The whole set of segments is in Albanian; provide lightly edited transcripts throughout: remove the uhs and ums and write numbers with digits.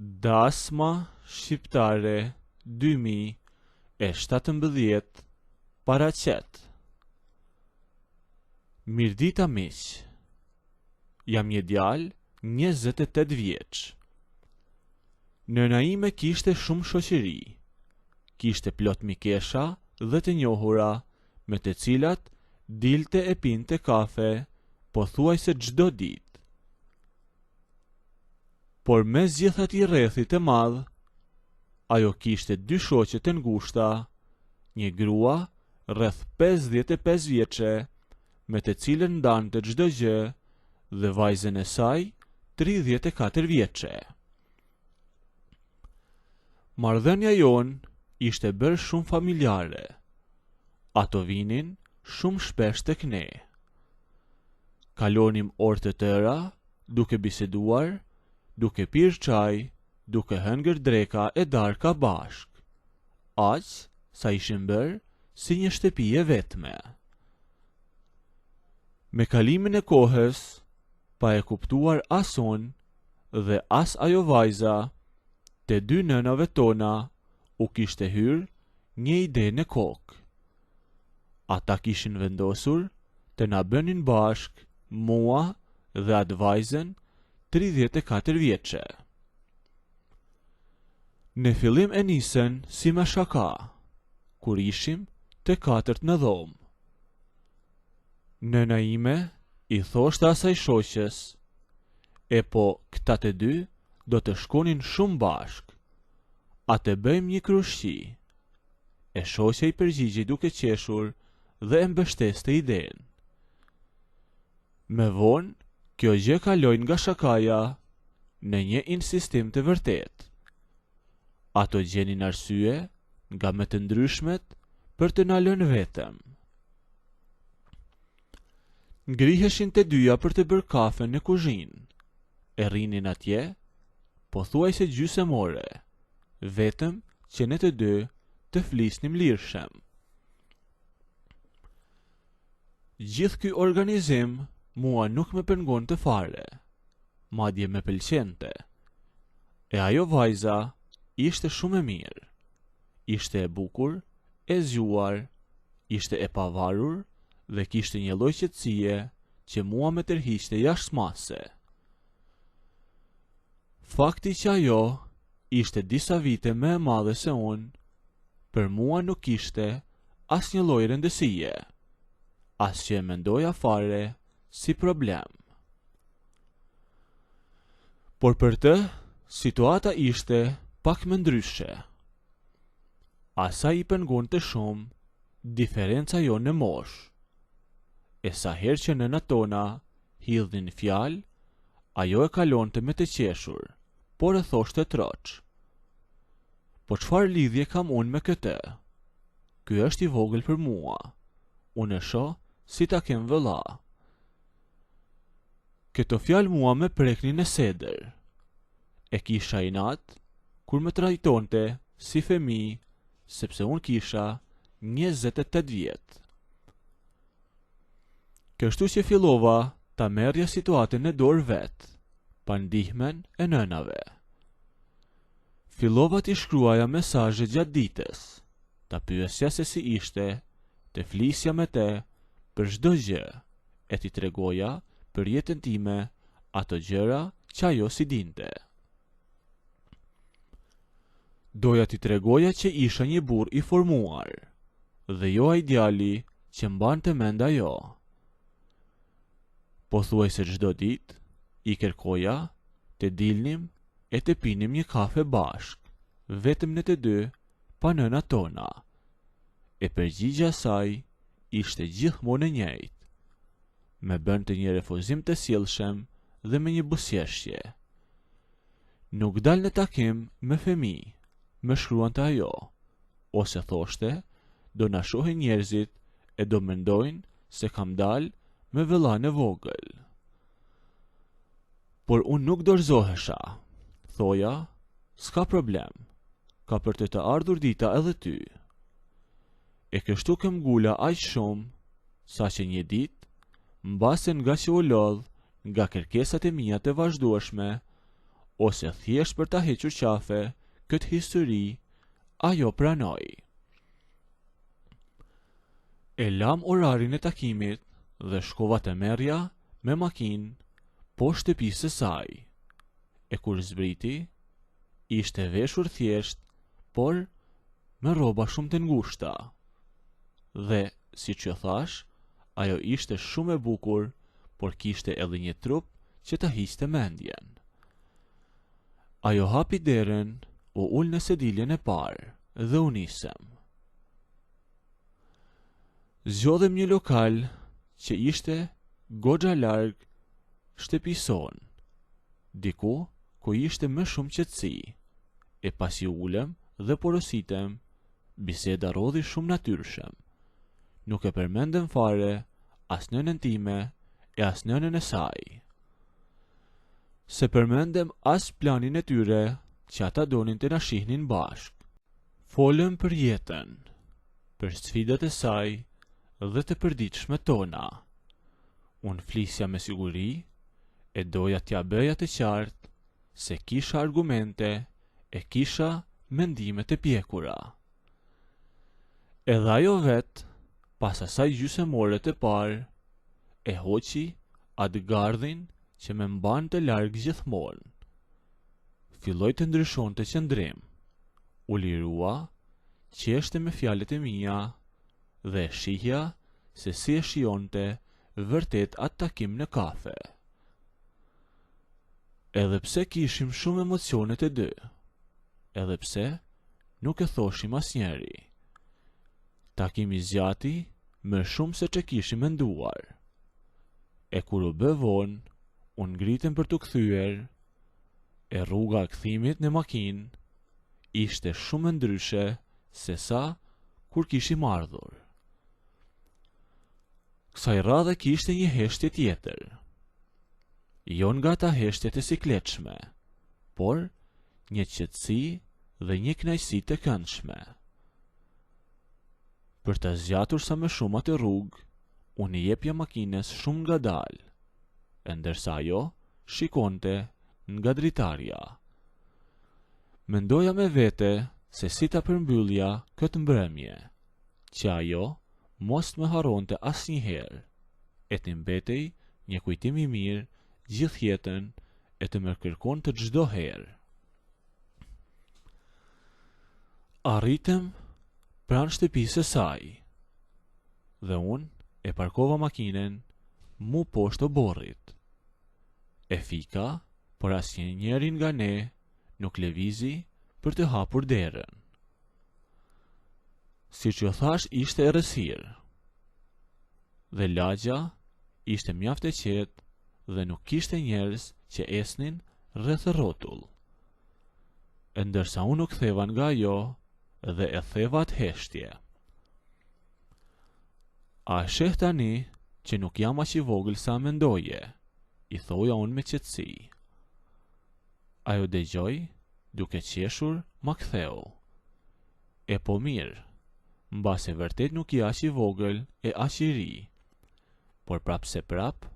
Dasma shqiptare 2017 paraqet. Mirdita miq. Jam një djalë 28 vjeç. Nëna ime kishte shumë shoqëri. Kishte plot mikesha dhe të njohura, me të cilat dilte e pinte kafe pothuajse çdo ditë. Por mes gjithë atij rrethit të madh, ajo kishte dy shoqe të ngushta, një grua rreth 55 vjeçe, me të cilën ndante çdo gjë, dhe vajzën e saj 34 vjeçe. Marrëdhënia jon ishte bërë shumë familjare. Ato vinin shumë shpesh tek ne. Kalonim orë të tëra duke biseduar, duke pirë çaj, duke hëngër dreka e darka bashk. Aq sa ishim bërë si një shtëpi e vetme. Me kalimin e kohës, pa e kuptuar as unë dhe as ajo vajza, te dy nënave tona u kishte hyrë një ide në kokë. Ata kishin vendosur të na bënin bashk mua dhe atë vajzën 34 vjeçe. Në fillim e nisën si me shaka, kur ishim të katërt në dhomë. Nëna ime i thoshte asaj shoqes, e po këta të dy do të shkonin shumë bashk, a të bëjmë një krushqi. E shoqja i përgjigjej duke qeshur dhe e mbështeste idenë. Me vonë, kjo gjë kaloi nga shakaja në një insistim të vërtet. Ato gjenin arsye nga më të ndryshmet për të na lënë vetëm. Ngriheshin të dyja për të bërë kafe në kuzhinë. E rrinin atje, pothuajse gjysmore, vetëm që ne të dy të flisnim lirshëm. Gjithë ky organizim mua nuk më pengon të fare, madje më pëlqente. E ajo vajza ishte shumë e mirë, ishte e bukur, e zgjuar, ishte e pavarur dhe kishte një lloj qetësie që mua më tërhiqte jashtëmase. Fakti që ajo ishte disa vite më e madhe se unë, për mua nuk kishte asnjë lloj rëndësie, as që e mendoja fare si problem. Por për të, situata ishte pak më ndryshe. Asaj i pengonte shumë diferenca jo në moshë. E sa herë që nënat tona hidhin fjalë, ajo e kalonte me të qeshur, por e thoshte troç. Po çfarë lidhje kam unë me këtë? Ky është i vogël për mua. Unë e shoh si ta kem vëlla. Këto fjalë mua me preknin në sedër. E kisha inat kur më trajtonte si fëmijë, sepse unë kisha 28 vjet. Kështu që fillova ta merrja situatën në dorë vet, pa ndihmën e nënave. Fillova t'i shkruaja mesazhe gjatë ditës, ta pyesja se si ishte, të flisja me te për çdo gjë, e t'i tregoja për jetën time ato gjëra që ajo si dinte. Doja t'i tregoja që isha një burr i formuar, dhe jo ai djali që mbante mend ajo. Pothuajse çdo ditë i kërkoja të dilnim e të pinim një kafe bashk, vetëm ne të dy, pa nënat tona. E përgjigja e saj ishte gjithmonë e njëjtë. Me bënte një refuzim të sjellshëm dhe me një buzëqeshje. Nuk dal në takim me fëmijë, më shkruante ajo, ose thoshte, do na shohin njerëzit e do mendojnë se kam dal me vëllain e vogël. Por unë nuk dorëzohesha. Thoja, s'ka problem, ka për të ardhur dita edhe ty. E kështu kem ngula aq shumë, sa që një ditë, mbase nga që u lodh nga kërkesat e mia të vazhdueshme, ose thjesht për ta hequr qafe këtë histori, ajo pranoi. E lam orarin e takimit dhe shkova te merja me makinë poshtë shtëpisë së saj. E kur zbriti, ishte veshur thjesht, por me rroba shumë të ngushta. Dhe, siç që thash, ajo ishte shumë e bukur, por kishte edhe një trup që ta hiqte mendjen. Ajo hapi derën, u ul në sediljen e parë dhe u nisem. Zgjodhem një lokal që ishte goxha larg shtëpisë son, diku ku ishte më shumë qetësi. E pasi ulem dhe porositem, biseda rodhi shumë natyrshëm. Nuk e përmendem fare as nënën time e as nënën e saj. Se përmendem as planin e tyre që ata donin të na shihnin bashk. Folëm për jetën, për sfidat e saj dhe të përditshme tona. Unë flisja me siguri, e doja t'ja bëja të qartë se kisha argumente e kisha mendimet e pjekura. Edhe ajo vetë, pas asaj gjysmore të parë, e hoqi atë gardhin që me mban të larg gjithmonë. Filloi të ndryshonte qëndrim, u lirua, qeshte me fjalët e mia dhe shihja se si e shijonte vërtet atë takim në kafe. Edhe pse kishim shumë emocione të dy, edhe pse nuk e thoshim asnjëri. Takimi zgjati më shumë se që kishim menduar. E kur u bë vonë, unë ngritem për t'u kthyer, e rruga e kthimit në makinë ishte shumë ndryshe se sa kur kishim ardhur. Kësaj radhe kishte një heshtje tjetër. Jo nga ta heshtjet e sikletshme, por një qetësi dhe një kënaqësi të këndshme. Për të zgjatur sa më shumë atë rrugë, unë i jepja makines shumë ngadalë, ndërsa ajo shikonte nga dritarja. Mendoja me vete se si ta përmbyllja këtë mbrëmje, që ajo mos më harronte asnjëherë, e të mbetej një kujtim i mirë gjithë jetën e të më kërkon të çdo herë. Arritëm pranë shtëpisë së saj, dhe unë e parkova makinen mu poshtë oborrit. E fika, por asnjëri nga ne nuk lëvizi për të hapur derën. Siç ju thash, ishte errësirë, dhe lagja ishte mjaft e qetë dhe nuk kishte njerëz që esnin rreth rrotull. Ndërsa unë u ktheva nga ajo dhe e theva atë heshtje. A sheh tani që nuk jam aq i vogël sa mendoje, i thoja unë me qetësi. Ajo dëgjoi, duke qeshur, ma ktheu. E po mirë, mbase vërtet nuk i aq i vogël e aq i ri, por prap se prap,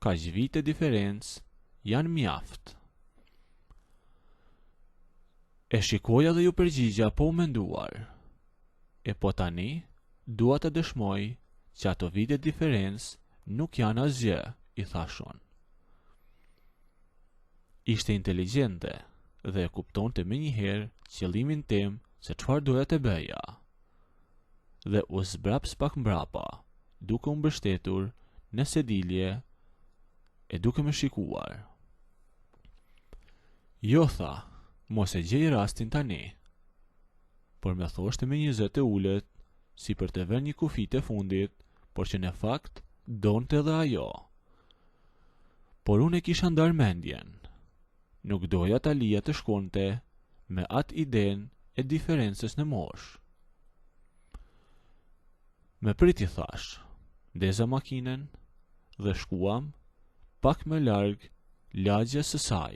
kaq vite diferencë janë mjaft. E shikoja dhe ju përgjigja po u menduar. E po tani, dua të dëshmoj që ato vite diferencë nuk janë asgjë, i thashon. Ishte inteligjente dhe e kuptonte menjëherë qëllimin tim se çfarë doja të bëja. Dhe u zbraps pak mbrapa, duke u mbështetur në sedilje e duke më shikuar. Jo, tha, mos e gjej rastin tani, por me thoshte me një zë të ulët, si për të vënë një kufi të fundit, por që në fakt donte edhe ajo. Por unë e kisha ndar mendjen. Nuk doja ta lija të shkonte me atë iden e diferencës në moshë. Me priti, thash, ndeza makinen dhe shkuam pak më larg lagjes së saj.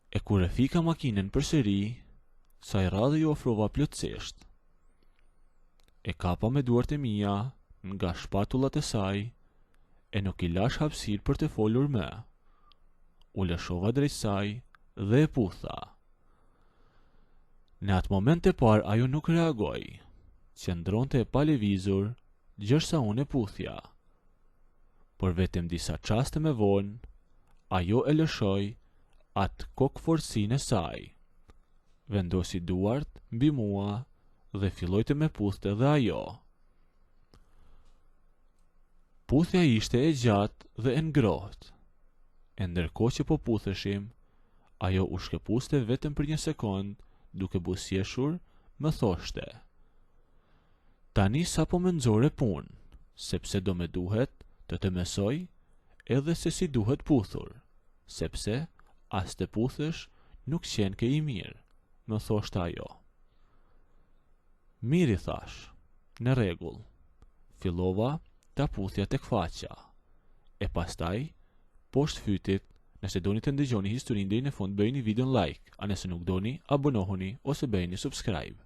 E kur e fika makinen përsëri, saj radhe ju ofrova plotësisht. E kapa me duart e mia nga shpatullat e saj, e nuk i lash hapësirë për të folur më. u lëshova drejt saj dhe e putha. Në atë moment e parë ajo nuk reagoi, qëndronte e pa lëvizur, gjërsa unë e puthja. Por vetëm disa çaste më vonë, ajo e lëshoi atë kokforsinë e saj. Vendosi duart mbi mua dhe filloi të më puthte dhe ajo. Puthja ishte e gjatë dhe e ngrohtë. E ndërkohë që po putheshim, ajo u shkëpuste vetëm për një sekond, duke buzëqeshur, më thoshte: "Tani sapo më nxore punë, sepse do më duhet të mësoj edhe se si duhet puthur, sepse as të puthësh nuk qen ke I mirë", më thoshte ajo. "Mirë", I thash, "në rregull." Fillova ta puthja tek faqa, e pastaj poshtë fytit. Nëse doni të ndëgjoni historinë deri në fund, bëjini videon like, a nëse nuk doni, abonohuni ose bëjini subscribe.